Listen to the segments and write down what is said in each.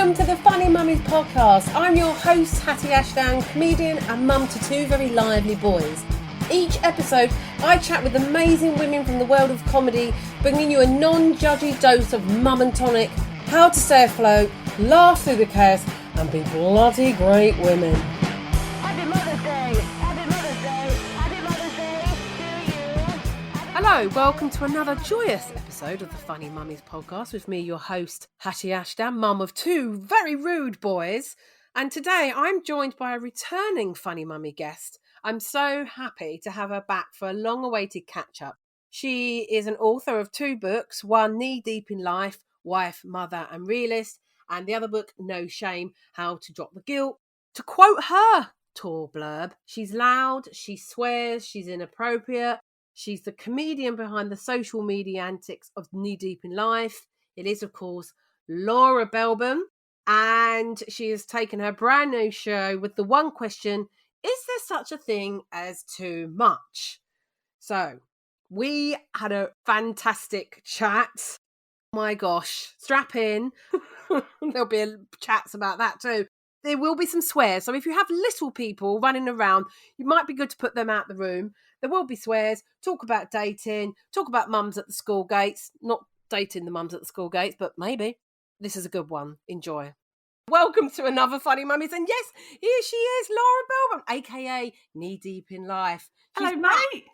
Welcome to the Funny Mummies podcast. I'm your host, Hatty Ashdown, comedian and mum to two very lively boys. Each episode, I chat with amazing women from the world of comedy, bringing you a non-judgy dose of mum and tonic, how to stay afloat, laugh through the chaos, and be bloody great women. Happy Mother's Day! Happy Mother's Day! Happy Mother's Day to you! Hello, welcome to another joyous episode of the Funny Mummies podcast with me, your host, Hatty Ashdown, mum of two very rude boys. And today I'm joined by a returning Funny Mummy guest. I'm so happy to have her back for a long-awaited catch-up. She is an author of two books, one Knee Deep in Life, Wife, Mother and Realist, and the other book, No Shame, How to Drop the Guilt. To quote her tour blurb, she's loud, she swears, she's inappropriate. She's the comedian behind the social media antics of Knee Deep in Life. It is, of course, Laura Belbin. And she has taken her brand new show with the one question, is there such a thing as too much? So, we had a fantastic chat. My gosh, strap in. There'll be chats about that too. There will be some swears. So if you have little people running around, it might be good to put them out the room. There will be swears, talk about dating, talk about mums at the school gates. Not dating the mums at the school gates, but maybe. This is a good one. Enjoy. Welcome to another Funny Mummies. And yes, here she is, Laura Belbin, a.k.a. Knee Deep in Life. She's Hello, back. mate.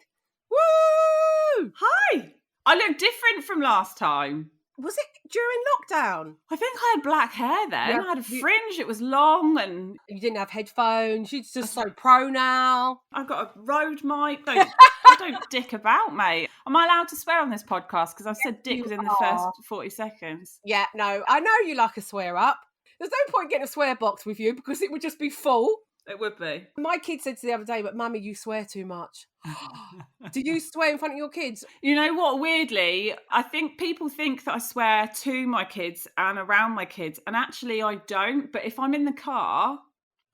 Woo! Hi. I look different from last time. Was it during lockdown? I think I had black hair then. Yeah, I had a fringe. It was long, and You didn't have headphones. She's just so pro now. I've got a road mic. I don't dick about, mate. Am I allowed to swear on this podcast? Because I've said dick you within the are. first 40 seconds. Yeah, no, I know you like a swear up. There's no point getting a swear box with you because it would just be full. It would be. My kid said to the other day, but Mummy, you swear too much. Do you swear in front of your kids? You know what? Weirdly, I think people think that I swear to my kids and around my kids, and actually I don't. But if I'm in the car,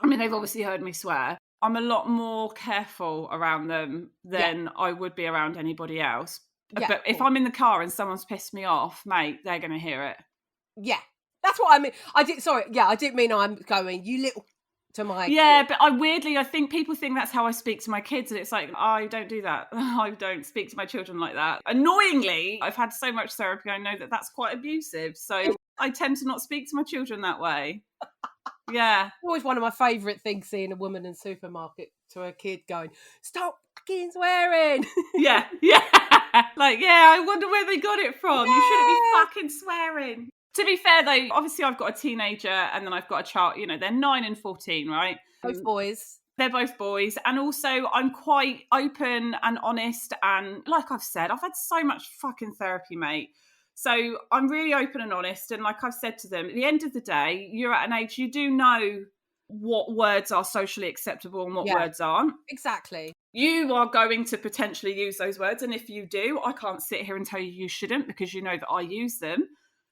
I mean, they've obviously heard me swear. I'm a lot more careful around them than I would be around anybody else. Yeah, But if I'm in the car and someone's pissed me off, mate, they're going to hear it. Yeah, that's what I mean. I didn't mean I'm going, you little... to my Yeah, but I think people think that's how I speak to my kids, and it's like, I don't do that. I don't speak to my children like that. Annoyingly, I've had so much therapy, I know that that's quite abusive, so I tend to not speak to my children that way. Yeah. Always one of my favourite things, seeing a woman in a supermarket to a kid going, stop fucking swearing. Yeah. Like, yeah, I wonder where they got it from. You shouldn't be fucking swearing. To be fair, though, obviously I've got a teenager and then I've got a child. You know, they're 9 and 14, right? Both boys. They're both boys. And also I'm quite open and honest. And like I've said, I've had so much fucking therapy, mate. So I'm really open and honest. And like I've said to them, at the end of the day, you're at an age, you do know what words are socially acceptable and what words aren't. Exactly. You are going to potentially use those words. And if you do, I can't sit here and tell you you shouldn't, because you know that I use them.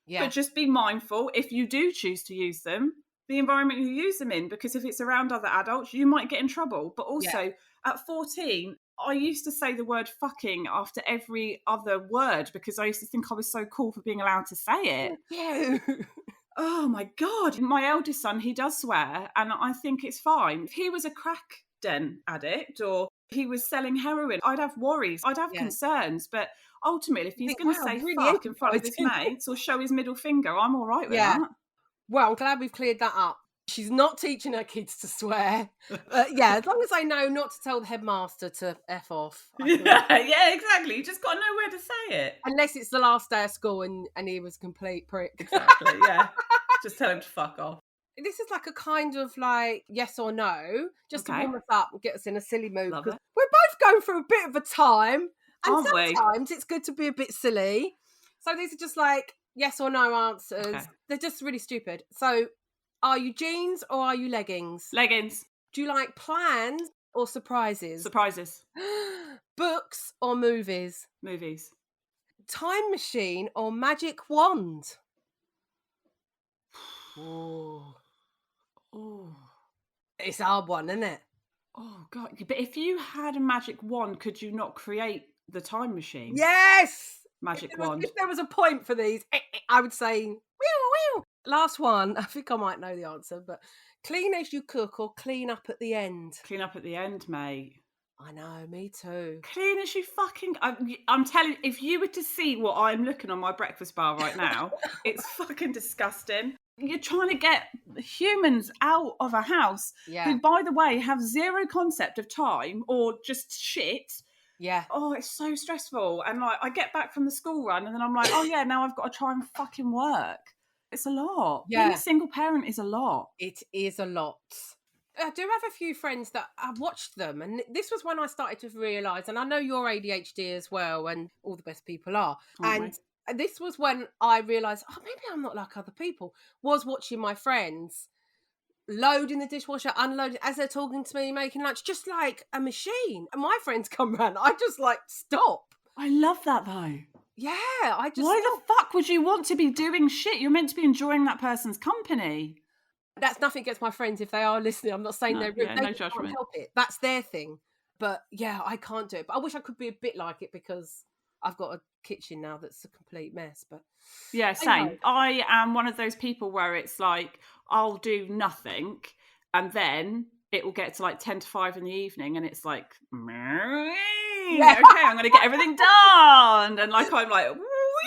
Yeah. But just be mindful, if you do choose to use them, the environment you use them in, because if it's around other adults, you might get in trouble. But also, at 14, I used to say the word fucking after every other word because I used to think I was so cool for being allowed to say it. Yeah. Oh my God. My eldest son, he does swear, and I think it's fine. If he was a crack den addict or he was selling heroin, I'd have worries, I'd have concerns. But ultimately, if he's going to say really fuck in front of his mates or show his middle finger, I'm all right with that. Well, I'm glad we've cleared that up. She's not teaching her kids to swear. As long as they know not to tell the headmaster to F off. Yeah, exactly. You just got to know where to say it. Unless it's the last day of school and he was a complete prick. Exactly, yeah. Just tell him to fuck off. This is like a kind of like yes or no, just to warm us up and get us in a silly mood. Because we're both going through a bit of a time. And sometimes it's good to be a bit silly. So these are just like yes or no answers. Okay. They're just really stupid. So are you jeans or are you leggings? Leggings. Do you like plans or surprises? Surprises. Books or movies? Movies. Time machine or magic wand? Oh. It's a hard one, isn't it? Oh, God. But if you had a magic wand, could you not create the time machine? Yes! Magic wand. If there was a point for these, I would say, whew, whew. Last one. I think I might know the answer, but clean as you cook or clean up at the end? Clean up at the end, mate. I know, me too. Clean as you fucking... I'm telling you, if you were to see what I'm looking on my breakfast bar right now, it's fucking disgusting. You're trying to get humans out of a house Yeah. who, by the way, have zero concept of time or just shit. Yeah. Oh, it's so stressful. And like, I get back from the school run and then I'm like, oh yeah, now I've got to try and fucking work. It's a lot. Being Yeah. a single parent is a lot. It is a lot. I do have a few friends that I've watched them, and this was when I started to realise, and I know you're ADHD as well, and all the best people are. Aren't And this was when I realised, oh, maybe I'm not like other people. Was watching my friends loading the dishwasher, unloading as they're talking to me, making lunch, just like a machine. And my friends come round, I just like stop. I love that though. Yeah, I just Why stop. the fuck would you want to be doing shit? You're meant to be enjoying that person's company. That's nothing against my friends if they are listening. I'm not saying No, they're rude. yeah, They no just can't judgment. help it. That's their thing. But yeah, I can't do it. But I wish I could be a bit like it because I've got a kitchen now that's a complete mess. But Yeah, same. anyway. I am one of those people where it's like, I'll do nothing and then it will get to like 10 to 5 in the evening and it's like, Yeah. okay, I'm going to get everything done. And like, I'm like,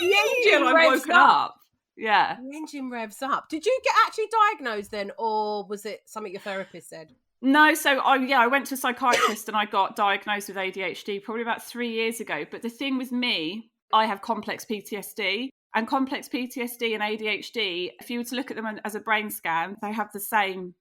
engine and I'm revs woken up. up. Yeah. The engine revs up. Did you get actually diagnosed then, or was it something your therapist said? No, so I went to a psychiatrist and I got diagnosed with ADHD probably about 3 years ago. But the thing with me, I have complex PTSD. And complex PTSD and ADHD, if you were to look at them as a brain scan, they have the same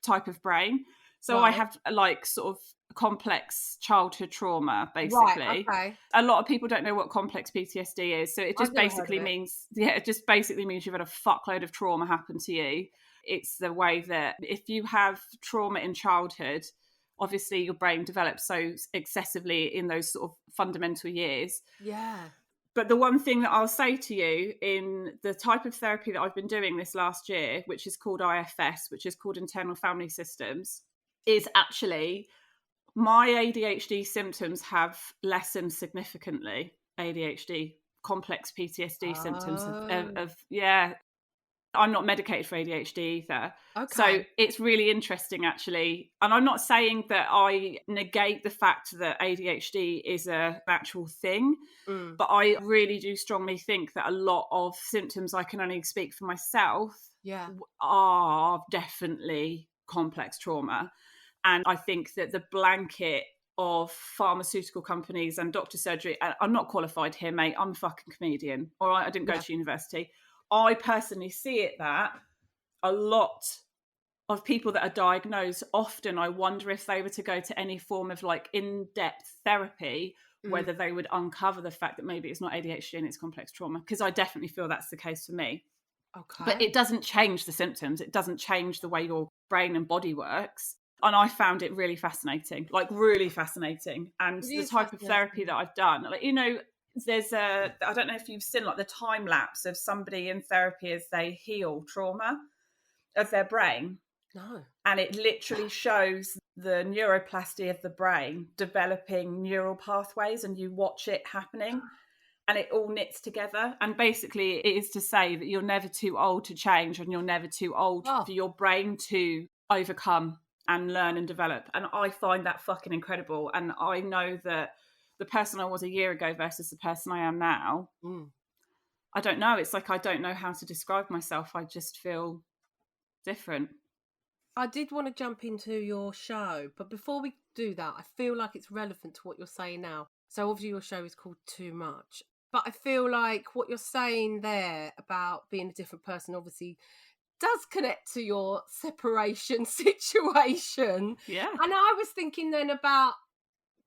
type of brain. So I Right. have like sort of complex childhood trauma, basically. Right, okay. A lot of people don't know what complex PTSD is. So it just I've never heard basically of it. means, it just basically means you've had a fuckload of trauma happen to you. It's the way that if you have trauma in childhood, obviously your brain develops so excessively in those sort of fundamental years. Yeah. But the one thing that I'll say to you in the type of therapy that I've been doing this last year, which is called IFS, which is called Internal Family Systems, is actually my ADHD symptoms have lessened significantly. ADHD, complex PTSD symptoms of I'm not medicated for ADHD either. Okay. So it's really interesting, actually. And I'm not saying that I negate the fact that ADHD is an actual thing, but I really do strongly think that a lot of symptoms, I can only speak for myself, are definitely complex trauma. And I think that the blanket of pharmaceutical companies and doctor surgery, and I'm not qualified here, mate, I'm a fucking comedian, all right? I didn't go to university. I personally see it that a lot of people that are diagnosed, often I wonder if they were to go to any form of like in-depth therapy, whether they would uncover the fact that maybe it's not ADHD and it's complex trauma, because I definitely feel that's the case for me. Okay. But it doesn't change the symptoms. It doesn't change the way your brain and body works. And I found it really fascinating, like really fascinating. And the type of therapy that I've done, like, you know, there's I don't know if you've seen like the time lapse of somebody in therapy as they heal trauma of their brain. No. And it literally shows the neuroplasty of the brain developing neural pathways, and you watch it happening and it all knits together. And basically it is to say that you're never too old to change, and you're never too old for your brain to overcome and learn and develop. And I find that fucking incredible. And I know that the person I was a year ago versus the person I am now, I don't know. It's like I don't know how to describe myself. I just feel different. I did want to jump into your show, but before we do that, I feel like it's relevant to what you're saying now. So obviously your show is called Too Much, but I feel like what you're saying there about being a different person obviously does connect to your separation situation. Yeah. And I was thinking then about,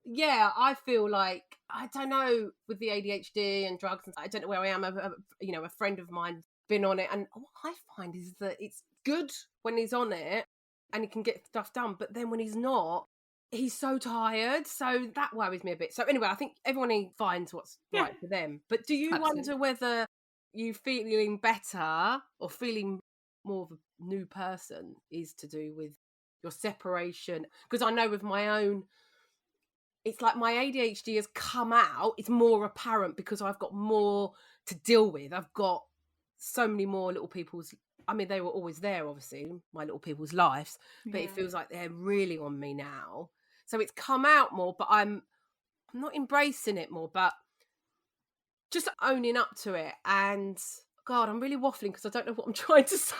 I feel like, I don't know, with the ADHD and drugs, and I don't know where I am. A friend of mine been on it, and what I find is that it's good when he's on it and he can get stuff done, but then when he's not, he's so tired. So that worries me a bit. So anyway, I think everyone finds what's right for them. But do you wonder whether you feeling better or feeling more of a new person is to do with your separation? Because I know with my own, it's like my ADHD has come out. It's more apparent because I've got more to deal with. I've got so many more little people's, I mean, they were always there, obviously, my little people's lives, but it feels like they're really on me now. So it's come out more, but I'm not embracing it more, but just owning up to it. And God, I'm really waffling because I don't know what I'm trying to say.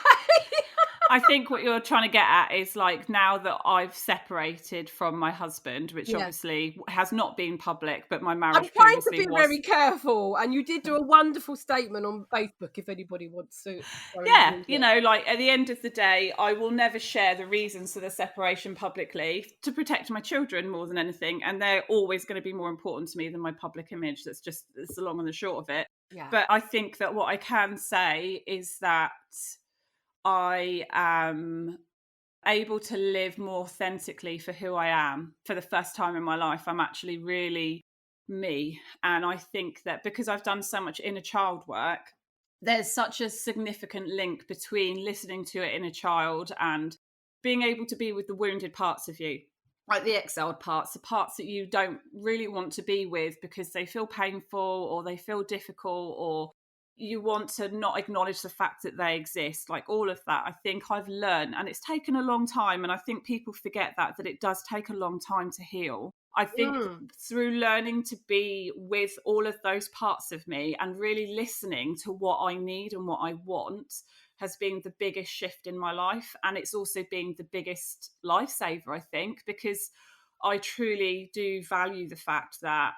I think what you're trying to get at is like, now that I've separated from my husband, which obviously has not been public, but my marriage I'm trying to previously be was. very careful, and you did do a wonderful statement on Facebook if anybody wants to go and Yeah, read you it. know, like at the end of the day, I will never share the reasons for the separation publicly to protect my children more than anything. And they're always going to be more important to me than my public image. That's the long and the short of it. Yeah. But I think that what I can say is that I am able to live more authentically for who I am. For the first time in my life, I'm actually really me. And I think that because I've done so much inner child work, there's such a significant link between listening to it inner child and being able to be with the wounded parts of you, like the exiled parts, the parts that you don't really want to be with because they feel painful or they feel difficult, or you want to not acknowledge the fact that they exist. Like all of that, I think I've learned, and it's taken a long time. And I think people forget that it does take a long time to heal. I think through learning to be with all of those parts of me and really listening to what I need and what I want has been the biggest shift in my life. And it's also been the biggest lifesaver, I think, because I truly do value the fact that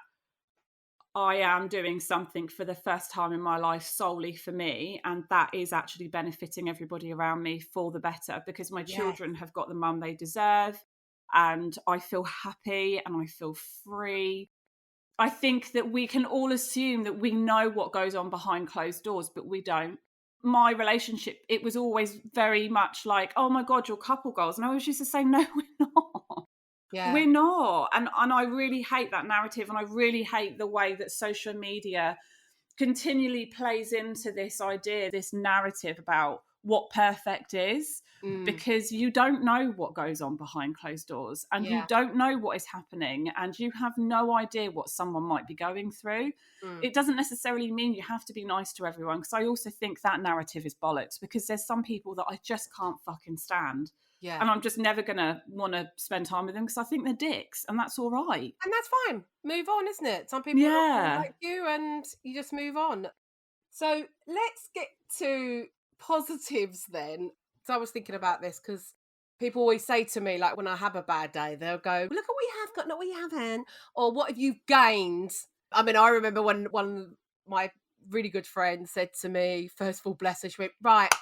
I am doing something for the first time in my life solely for me, and that is actually benefiting everybody around me for the better, because my children have got the mum they deserve, and I feel happy and I feel free. I think that we can all assume that we know what goes on behind closed doors, but we don't. My relationship, it was always very much like, oh my God, you're couple goals. And I always used to say, no, we're not. Yeah. We're not. And I really hate that narrative. And I really hate the way that social media continually plays into this idea, this narrative about what perfect is, because you don't know what goes on behind closed doors, and you don't know what is happening, and you have no idea what someone might be going through. It doesn't necessarily mean you have to be nice to everyone, because I also think that narrative is bollocks, because there's some people that I just can't fucking stand. Yeah. And I'm just never going to want to spend time with them because I think they're dicks, and that's all right. And that's fine. Move on, isn't it? Some people are not like you, and you just move on. So let's get to positives then. So I was thinking about this because people always say to me, like when I have a bad day, they'll go, look at what we have got, not what you haven't. Or what have you gained? I mean, I remember when one of my really good friends said to me, first of all, bless her, she went, right,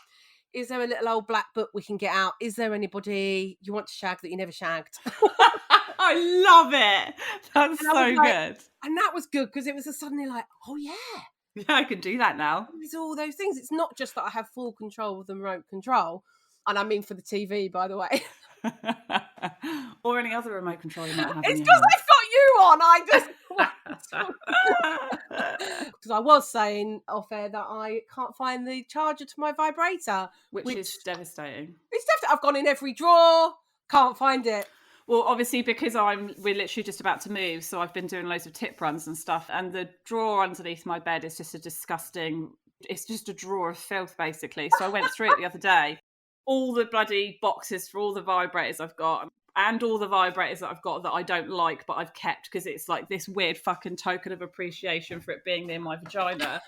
is there a little old black book we can get out? Is there anybody you want to shag that you never shagged? I love it. That's so good. And that was good because it was suddenly like, oh yeah. Yeah, I can do that now. There's all those things. It's not just that I have full control of the remote control. And I mean for the TV, by the way. Or any other remote control you might have. It's because I've got you on. I just... Because I was saying off air that I can't find the charger to my vibrator. Which is devastating. It's devastating. I've gone in every drawer. Can't find it. Well, obviously, because we're literally just about to move, so I've been doing loads of tip runs and stuff, and the drawer underneath my bed is just it's just a drawer of filth, basically. So I went through it the other day. All the bloody boxes for all the vibrators I've got, and all the vibrators that I've got that I don't like, but I've kept because it's like this weird fucking token of appreciation for it being near my vagina.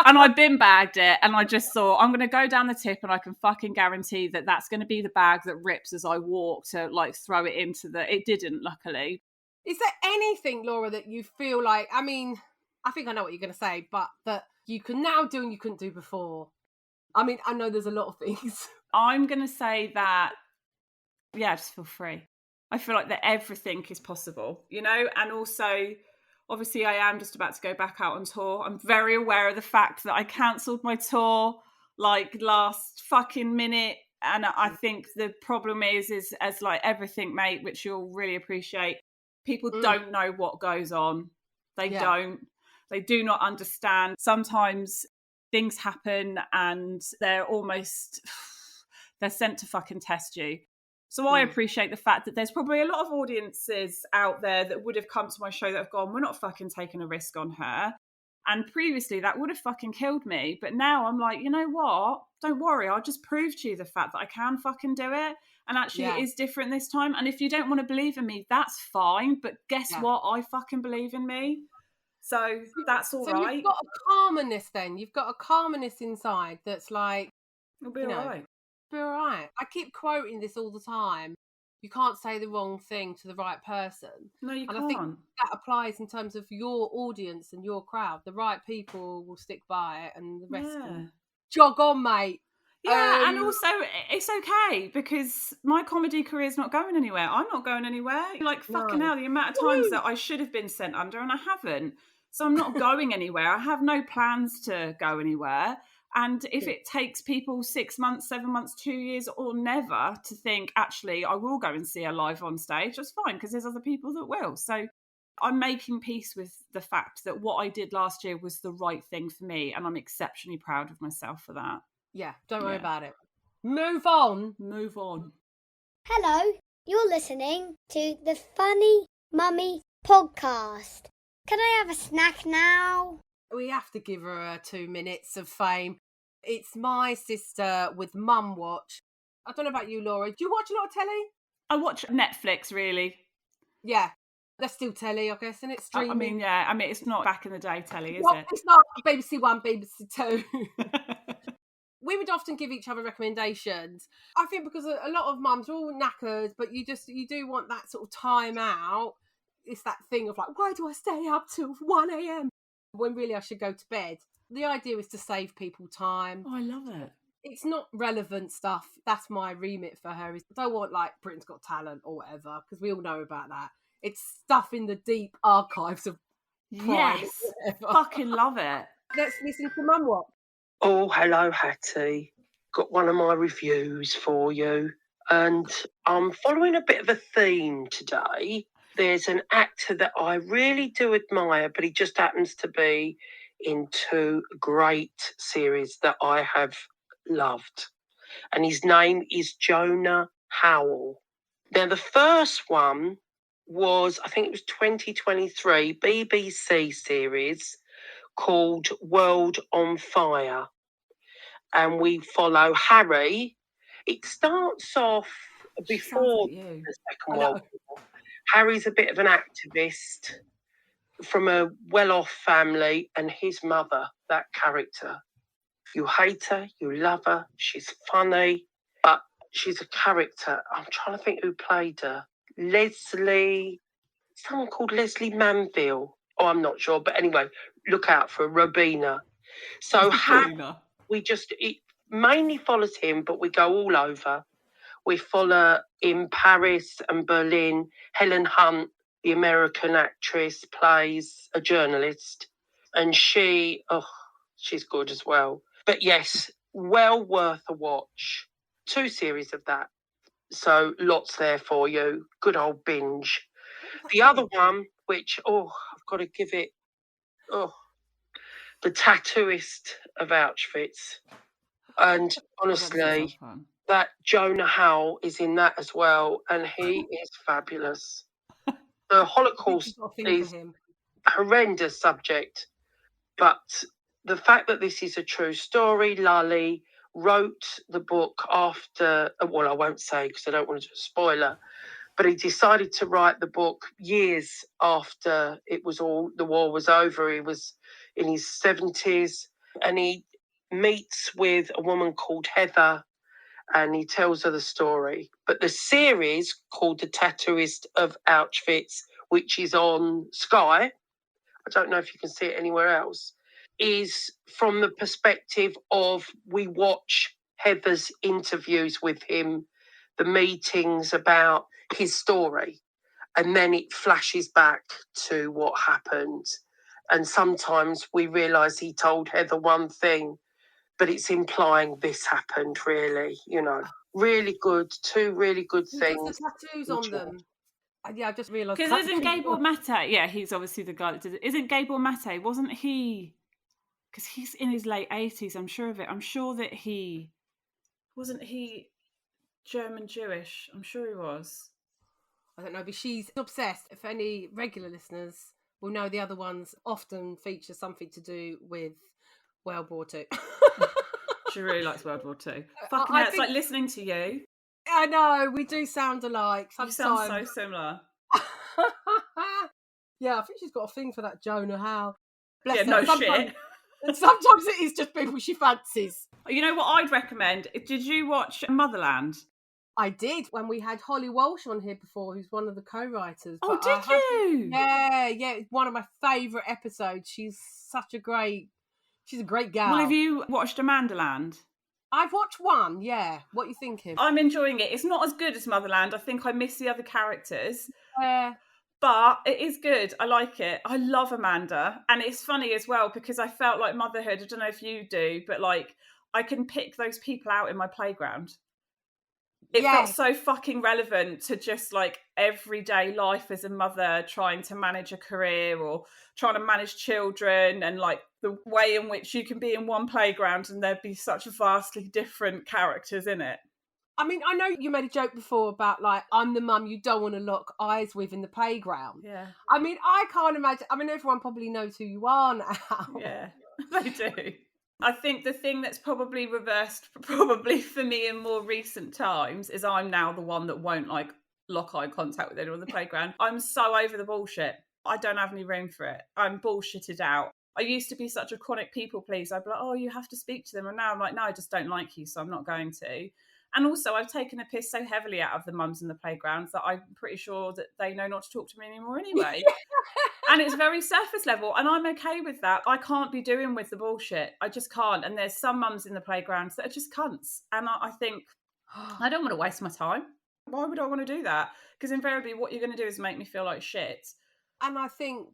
And I bin bagged it, and I just thought, I'm going to go down the tip, and I can fucking guarantee that that's going to be the bag that rips as I walk to like throw it into it didn't, luckily. Is there anything, Laura, that you feel like, I mean, I think I know what you're going to say, but that you can now do and you couldn't do before? I mean, I know there's a lot of things. I'm going to say that, yeah, just feel free. I feel like that everything is possible, you know? And also, obviously, I am just about to go back out on tour. I'm very aware of the fact that I cancelled my tour like last fucking minute. And I think the problem is as like everything, mate, which you'll really appreciate, people don't know what goes on. They don't. They do not understand. Sometimes things happen and they're sent to fucking test you. So I appreciate the fact that there's probably a lot of audiences out there that would have come to my show that have gone, we're not fucking taking a risk on her. And previously that would have fucking killed me. But now I'm like, you know what? Don't worry. I'll just prove to you the fact that I can fucking do it. And actually it is different this time. And if you don't want to believe in me, that's fine. But guess what? I fucking believe in me. So that's all right. You've got a calmness then. You've got a calmness inside that's like, It'll be all right. Be all right. I keep quoting this all the time. You can't say the wrong thing to the right person. No, you can't. I think that applies in terms of your audience and your crowd. The right people will stick by it and the rest can jog on, mate. Yeah, and also it's okay because my comedy career is not going anywhere. I'm not going anywhere. Like, fucking hell, the amount of times that I should have been sent under and I haven't. So I'm not going anywhere. I have no plans to go anywhere. And if it takes people 6 months, 7 months, 2 years, or never to think, actually, I will go and see her live on stage, that's fine, because there's other people that will. So I'm making peace with the fact that what I did last year was the right thing for me, and I'm exceptionally proud of myself for that. Yeah, don't worry about it. Move on. Move on. Hello, you're listening to the Funny Mummy podcast. Can I have a snack now? We have to give her 2 minutes of fame. It's my sister with Mum Watch. I don't know about you, Laura. Do you watch a lot of telly? I watch Netflix, really. Yeah, that's still telly, I guess, and it's streaming. I mean, it's not back in the day telly, is it? It's not BBC One, BBC Two. We would often give each other recommendations. I think because a lot of mums are all knackered, but you do want that sort of time out. It's that thing of like, why do I stay up till 1 a.m? when really I should go to bed? The idea is to save people time. Oh, I love it. It's not relevant stuff. That's my remit for her. I don't want like Britain's Got Talent or whatever, because we all know about that. It's stuff in the deep archives of Prime. Yes, fucking love it. Let's listen to Mum Watch. Oh, hello, Hattie. Got one of my reviews for you. And I'm following a bit of a theme today. There's an actor that I really do admire, but he just happens to be in 2 great series that I have loved. And his name is Jonah Howell. Now, the first one was, I think it was 2023, BBC series called World on Fire. And we follow Harry. It starts off before the Second World War. Harry's a bit of an activist from a well-off family, and his mother, that character. You hate her, you love her, she's funny, but she's a character. I'm trying to think who played her. Someone called Leslie Manville. Oh, I'm not sure, but anyway, look out for Robina. So it mainly follows him, but we go all over. We follow in Paris and Berlin. Helen Hunt, the American actress, plays a journalist, and she's good as well. But yes, well worth a watch. 2 series of that. So lots there for you. Good old binge. The other one, which, I've got to give it, The Tattooist of Auschwitz. And honestly, that Jonah Howell is in that as well, and he is fabulous. The Holocaust is a horrendous subject, but the fact that this is a true story, Lally wrote the book after, well, I won't say because I don't want to do a spoiler, but he decided to write the book years after the war was over. He was in his 70s, and he meets with a woman called Heather, and he tells her the story. But the series called The Tattooist of Auschwitz, which is on Sky, I don't know if you can see it anywhere else, is from the perspective of, we watch Heather's interviews with him, the meetings about his story, and then it flashes back to what happened. And sometimes we realise he told Heather one thing, but it's implying this happened, really, Really good, 2 really good things. The tattoos on them. Yeah, I just realised. Because isn't Gabor Mate, he's obviously the guy that did it. Isn't Gabor Mate, wasn't he, because he's in his late 80s, I'm sure of it. I'm sure that wasn't he German Jewish? I'm sure he was. I don't know, but she's obsessed. If any regular listeners Well, no, the other ones often feature something to do with World War II. She really likes World War II. Fucking I hell, it's think- like listening to you. I know, we do sound alike You sometimes. sound so similar. Yeah, I think she's got a thing for that Jonah Howe. Bless Yeah, her. no Sometimes- shit. And sometimes it is just people she fancies. You know what I'd recommend? Did you watch Motherland? I did when we had Holly Walsh on here before, who's one of the co-writers. Oh, but did you? Yeah, it's one of my favourite episodes. She's a great gal. Well, have you watched Amandaland? I've watched one, yeah. What are you thinking? I'm enjoying it. It's not as good as Motherland. I think I miss the other characters. Yeah. But it is good. I like it. I love Amanda. And it's funny as well because I felt like motherhood, I don't know if you do, but like I can pick those people out in my playground. It felt so fucking relevant to just like everyday life as a mother trying to manage a career or trying to manage children, and like the way in which you can be in one playground and there'd be such vastly different characters in it. I mean, I know you made a joke before about like, I'm the mum you don't want to lock eyes with in the playground. Yeah. I mean, I can't imagine. I mean, everyone probably knows who you are now. Yeah, they do. I think the thing that's probably reversed, probably for me in more recent times, is I'm now the one that won't like lock eye contact with anyone on the playground. I'm so over the bullshit. I don't have any room for it. I'm bullshitted out. I used to be such a chronic people pleaser. I'd be like, oh, you have to speak to them. And now I'm like, no, I just don't like you, so I'm not going to. And also, I've taken a piss so heavily out of the mums in the playgrounds that I'm pretty sure that they know not to talk to me anymore anyway. And it's very surface level, and I'm okay with that. I can't be doing with the bullshit. I just can't. And there's some mums in the playgrounds that are just cunts. And I think, I don't want to waste my time. Why would I want to do that? Because invariably what you're going to do is make me feel like shit. And I think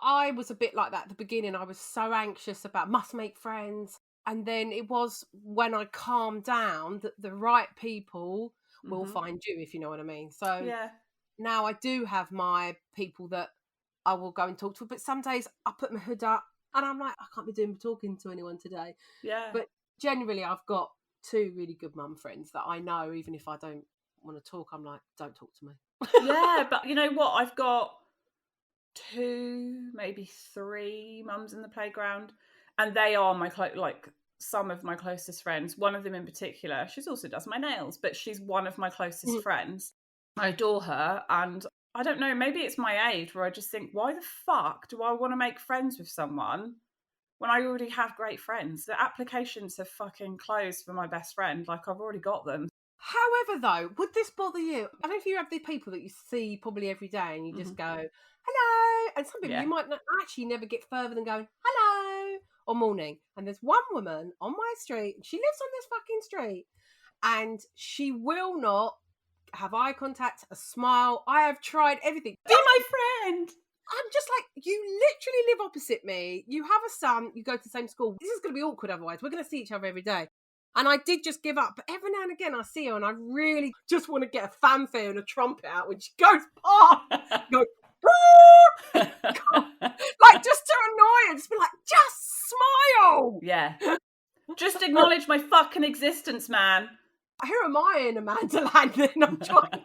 I was a bit like that at the beginning. I was so anxious about must make friends. And then it was when I calmed down that the right people will find you, if you know what I mean. So now I do have my people that I will go and talk to. But some days I put my hood up and I'm like, I can't be doing talking to anyone today. Yeah. But generally I've got two really good mum friends that I know, even if I don't want to talk, I'm like, don't talk to me. Yeah, but you know what? I've got 2, maybe 3 mums in the playground. And they are my some of my closest friends. One of them in particular, she's also does my nails, but she's one of my closest friends. I adore her, and I don't know, maybe it's my age where I just think, why the fuck do I want to make friends with someone when I already have great friends? The applications have fucking closed for my best friend. Like, I've already got them. However, though, would this bother you? I don't know if you have the people that you see probably every day and you just go, hello. And some people you might not actually never get further than going, hello, or morning. And there's one woman on my street, and she lives on this fucking street, and she will not have eye contact, a smile. I have tried everything. Be my friend. I'm just like, you literally live opposite me. You have a son. You go to the same school. This is going to be awkward otherwise. We're going to see each other every day. And I did just give up. But every now and again, I see her and I really just want to get a fanfare and a trumpet out when she goes past. Go, like, just to annoy her. Just be like, just smile. Yeah. Just acknowledge my fucking existence, man. Who am I in Amandaland then? I'm trying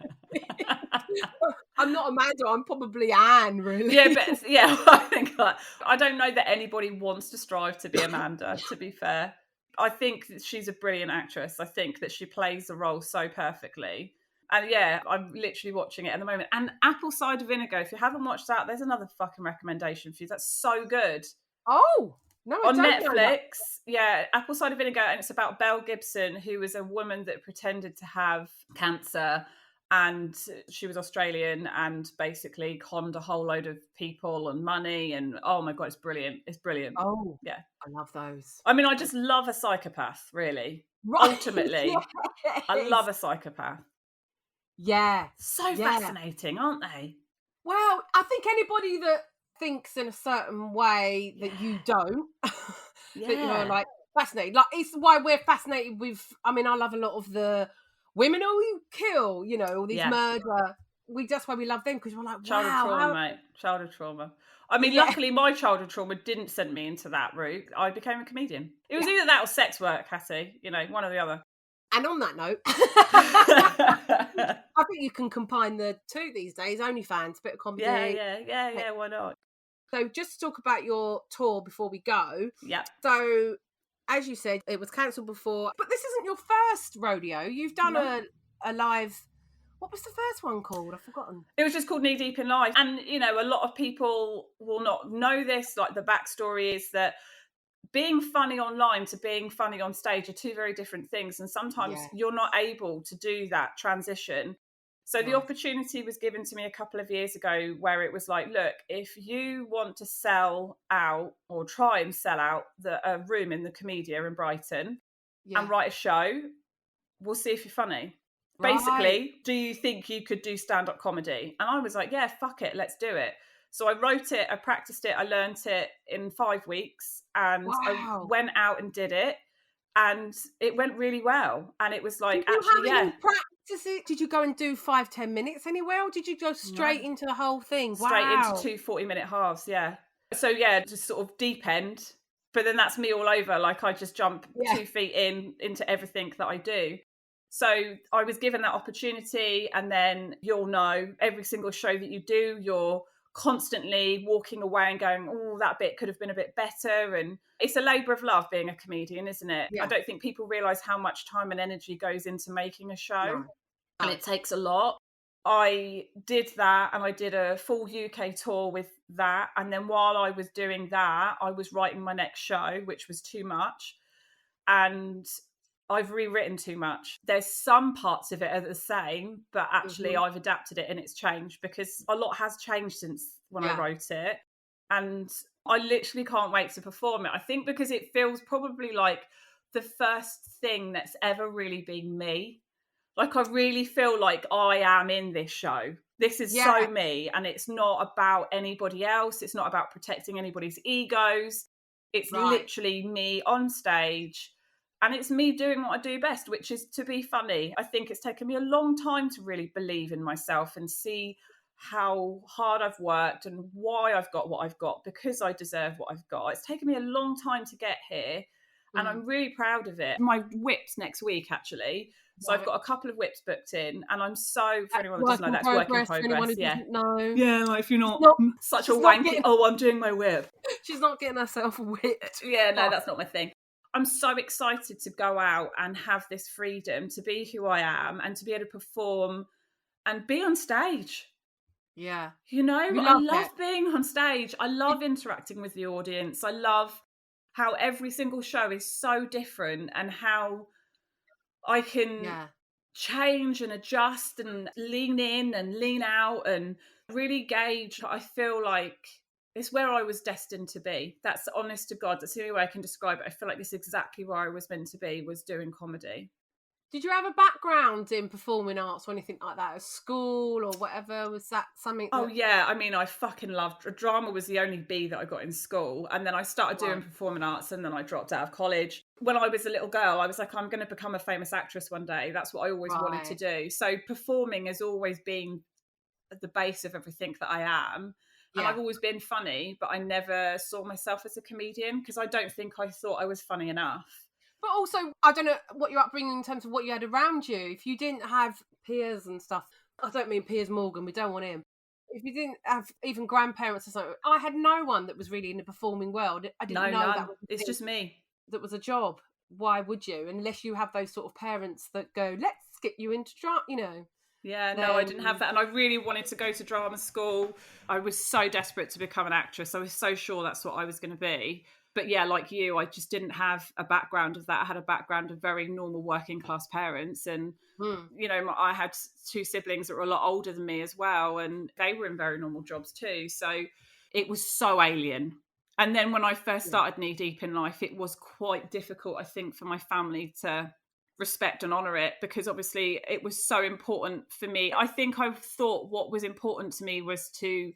I'm not Amanda, I'm probably Anne, really. Yeah, but I think I don't know that anybody wants to strive to be Amanda, to be fair. I think that she's a brilliant actress. I think that she plays the role so perfectly. And yeah, I'm literally watching it at the moment. And Apple Cider Vinegar, if you haven't watched that, there's another fucking recommendation for you. That's so good. Oh, no, I on don't know that. Netflix. Yeah, Apple Cider Vinegar, and it's about Belle Gibson, who was a woman that pretended to have cancer, and she was Australian and basically conned a whole load of people and money, and oh my god, it's brilliant. It's brilliant. Oh, yeah, I love those. I mean, I just love a psychopath, really. Right. Ultimately, Yes. I love a psychopath. Yeah. So fascinating, aren't they? Well, I think anybody that thinks in a certain way that you don't, that you're like fascinated. Like, it's why we're fascinated with, I mean, I love a lot of the women who kill, you know, all these murder. That's why we love them, because we're like, childhood trauma, mate. Childhood trauma. I mean, luckily my childhood trauma didn't send me into that route. I became a comedian. It was either that or sex work, Hattie. You know, one or the other. And on that note, I think you can combine the two these days. OnlyFans, bit of comedy. Yeah, why not? So just to talk about your tour before we go. Yeah. So as you said, it was cancelled before, but this isn't your first rodeo. You've done a live. What was the first one called? I've forgotten. It was just called Knee Deep in Life. And, you know, a lot of people will not know this. Like, the backstory is that being funny online to being funny on stage are two very different things. And sometimes you're not able to do that transition. So the opportunity was given to me a couple of years ago where it was like, look, if you want to sell out or try and sell out a room in the Comedia in Brighton and write a show, we'll see if you're funny. Basically, do you think you could do stand-up comedy? And I was like, yeah, fuck it, let's do it. So I wrote it, I practiced it, I learnt it in 5 weeks, and I went out and did it, and it went really well. And it was like, practice it? Did you go and do 5-10 minutes anywhere, or did you go straight into the whole thing? Straight into 2 40-minute halves, yeah. So yeah, just sort of deep end. But then that's me all over. Like, I just jump 2 feet into everything that I do. So I was given that opportunity, and then you'll know every single show that you do, you're constantly walking away and going, oh, that bit could have been a bit better. And it's a labour of love being a comedian, isn't it? I don't think people realise how much time and energy goes into making a show. And it takes a lot. I did that, and I did a full UK tour with that. And then while I was doing that, I was writing my next show, which was Too Much. And I've rewritten Too Much. There's some parts of it are the same, but actually I've adapted it and it's changed, because a lot has changed since when I wrote it. And I literally can't wait to perform it. I think because it feels probably like the first thing that's ever really been me. Like, I really feel like I am in this show. This is so me, and it's not about anybody else. It's not about protecting anybody's egos. It's literally me on stage. And it's me doing what I do best, which is to be funny. I think it's taken me a long time to really believe in myself and see how hard I've worked and why I've got what I've got, because I deserve what I've got. It's taken me a long time to get here, and I'm really proud of it. My whips next week, actually. So I've got a couple of whips booked in, and I'm so, for anyone that doesn't know, that's work in progress. Yeah, like, if you're not such a wanky, I'm doing my whip. She's not getting herself whipped. Yeah, no, that's not my thing. I'm so excited to go out and have this freedom to be who I am and to be able to perform and be on stage. Yeah. You know, I love being on stage. I love interacting with the audience. I love how every single show is so different, and how I can change and adjust and lean in and lean out and really gauge. I feel like it's where I was destined to be. That's honest to God. That's the only way I can describe it. I feel like this is exactly where I was meant to be, was doing comedy. Did you have a background in performing arts or anything like that at school or whatever? Was that something? Oh, yeah. I mean, I fucking loved drama. Was the only B that I got in school. And then I started doing performing arts, and then I dropped out of college. When I was a little girl, I was like, I'm going to become a famous actress one day. That's what I always wanted to do. So performing has always been at the base of everything that I am. And I've always been funny, but I never saw myself as a comedian, because I don't think I thought I was funny enough. But also, I don't know what your upbringing in terms of what you had around you. If you didn't have peers and stuff, I don't mean Piers Morgan, we don't want him. If you didn't have even grandparents or something, I had no one that was really in the performing world. I didn't know that was it's just me. That was a job. Why would you? Unless you have those sort of parents that go, let's get you into drama, you know. Yeah, no, I didn't have that. And I really wanted to go to drama school. I was so desperate to become an actress. I was so sure that's what I was going to be. But yeah, like you, I just didn't have a background of that. I had a background of very normal working class parents. And, you know, I had 2 siblings that were a lot older than me as well. And they were in very normal jobs too. So it was so alien. And then when I first started Knee Deep in Life, it was quite difficult, I think, for my family to respect and honour it, because obviously it was so important for me. I think I thought what was important to me was to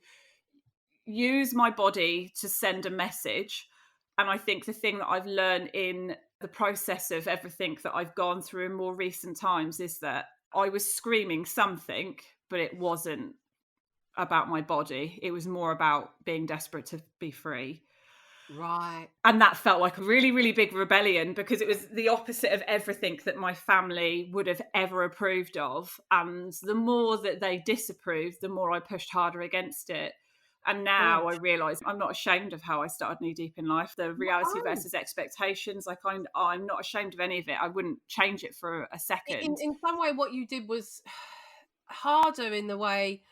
use my body to send a message. And I think the thing that I've learned in the process of everything that I've gone through in more recent times is that I was screaming something, but it wasn't about my body. It was more about being desperate to be free. Right. And that felt like a really, really big rebellion, because it was the opposite of everything that my family would have ever approved of. And the more that they disapproved, the more I pushed harder against it. And now I realise I'm not ashamed of how I started knee deep in life. The reality versus expectations, like I'm not ashamed of any of it. I wouldn't change it for a second. In some way, what you did was harder in the way,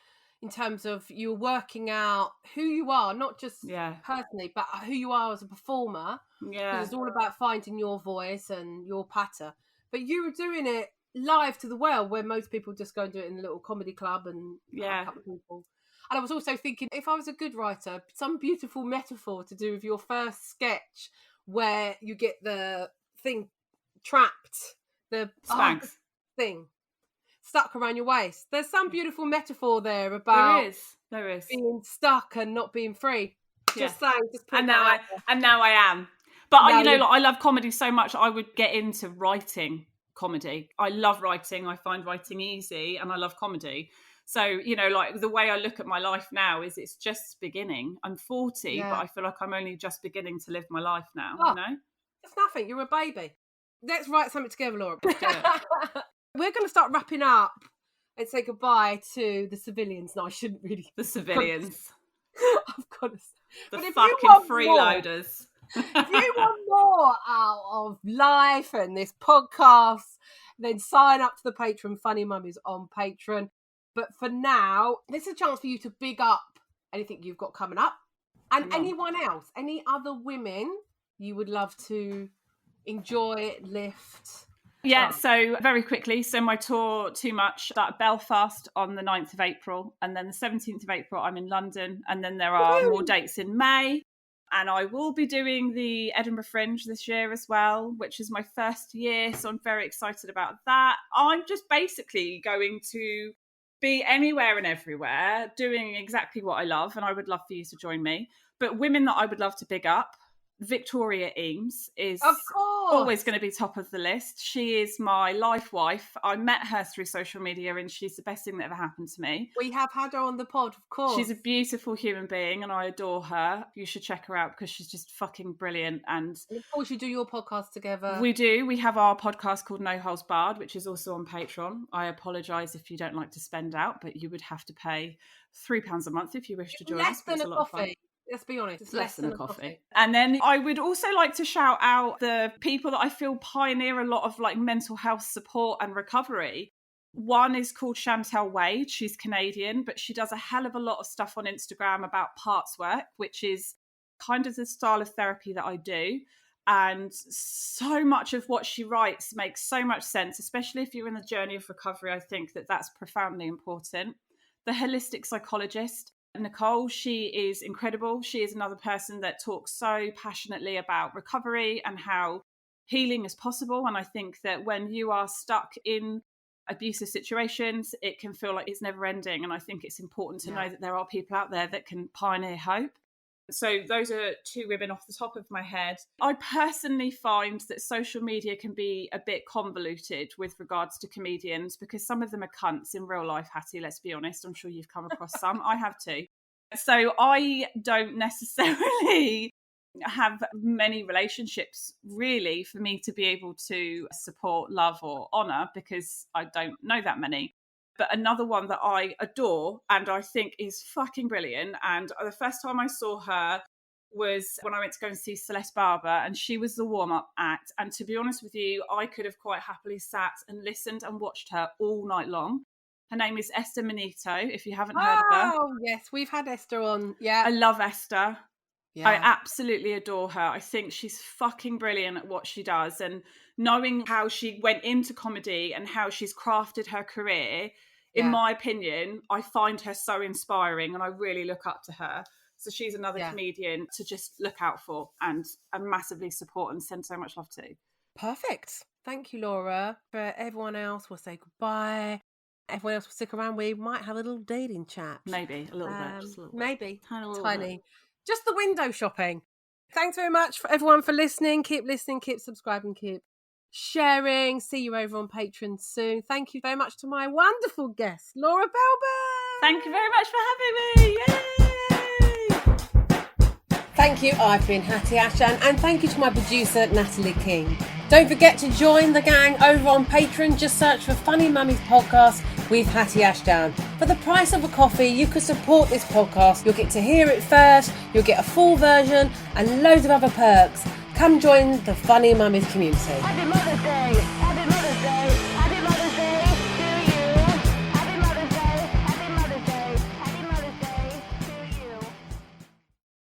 in terms of you were working out who you are, not just personally, but who you are as a performer. Yeah. It's all about finding your voice and your patter. But you were doing it live to the world, where most people just go and do it in a little comedy club and have a couple of people. And I was also thinking, if I was a good writer, some beautiful metaphor to do with your first sketch where you get the thing trapped, the Spanx thing stuck around your waist. There's some beautiful metaphor there about there is being stuck and not being free. Just saying, just put and now I am. But I love comedy so much. I would get into writing comedy. I love writing. I find writing easy, and I love comedy. So, like the way I look at my life now is it's just beginning. I'm 40, but I feel like I'm only just beginning to live my life now, It's nothing. You're a baby. Let's write something together, Laura. We're going to start wrapping up and say goodbye to the civilians. No, I shouldn't really. The civilians. I've got to say. The fucking freeloaders. If you want more out of life and this podcast, then sign up to the Patreon, Funny Mummies on Patreon. But for now, this is a chance for you to big up anything you've got coming up. And anyone else, any other women you would love to enjoy, lift. Yeah, so very quickly. So my tour, Too Much, start at Belfast on the 9th of April. And then the 17th of April, I'm in London. And then there are more dates in May. And I will be doing the Edinburgh Fringe this year as well, which is my first year. So I'm very excited about that. I'm just basically going to be anywhere and everywhere, doing exactly what I love, and I would love for you to join me. But women that I would love to big up, Victoria Eames is always going to be top of the list. She is my life wife. I met her through social media, and she's the best thing that ever happened to me. We have had her on the pod, of course. She's a beautiful human being, and I adore her. You should check her out because she's just fucking brilliant. And of course, you do your podcast together. We do. We have our podcast called No Holds Barred, which is also on Patreon. I apologise if you don't like to spend out, but you would have to pay £3 a month if you wish to join us. Less than a coffee. Let's be honest. It's less than a coffee. And then I would also like to shout out the people that I feel pioneer a lot of like mental health support and recovery. One is called Chantel Wade. She's Canadian, but she does a hell of a lot of stuff on Instagram about parts work, which is kind of the style of therapy that I do. And so much of what she writes makes so much sense, especially if you're in the journey of recovery. I think that that's profoundly important. The holistic psychologist, Nicole, she is incredible. She is another person that talks so passionately about recovery and how healing is possible. And I think that when you are stuck in abusive situations, it can feel like it's never ending. And I think it's important to know that there are people out there that can pioneer hope. So those are two women off the top of my head. I personally find that social media can be a bit convoluted with regards to comedians because some of them are cunts in real life, Hattie, let's be honest. I'm sure you've come across some. I have too. So I don't necessarily have many relationships really for me to be able to support, love or honour because I don't know that many. But another one that I adore and I think is fucking brilliant. And the first time I saw her was when I went to go and see Celeste Barber, and she was the warm-up act. And to be honest with you, I could have quite happily sat and listened and watched her all night long. Her name is Esther Manito, if you haven't heard of her. Oh, yes, we've had Esther on. Yeah. I love Esther. Yeah. I absolutely adore her. I think she's fucking brilliant at what she does. And knowing how she went into comedy and how she's crafted her career, in my opinion, I find her so inspiring and I really look up to her. So she's another comedian to just look out for and massively support and send so much love to. Perfect. Thank you, Laura. For everyone else, we'll say goodbye. Everyone else will stick around. We might have a little dating chat. Maybe, a little bit. Just a little bit. Maybe. Tiny. Bit. Just the window shopping. Thanks very much for everyone for listening. Keep listening, keep subscribing, keep sharing. See you over on Patreon soon. Thank you very much to my wonderful guest, Laura Belbin. Thank you very much for having me. Yay! Thank you. I've been Hattie Ashdan, and thank you to my producer, Natalie King. Don't forget to join the gang over on Patreon. Just search for Funny Mummies Podcast with Hatty Ashdown. For the price of a coffee, you can support this podcast. You'll get to hear it first, you'll get a full version and loads of other perks. Come join the Funny Mummies community. Happy Mother's Day! Happy Mother's Day!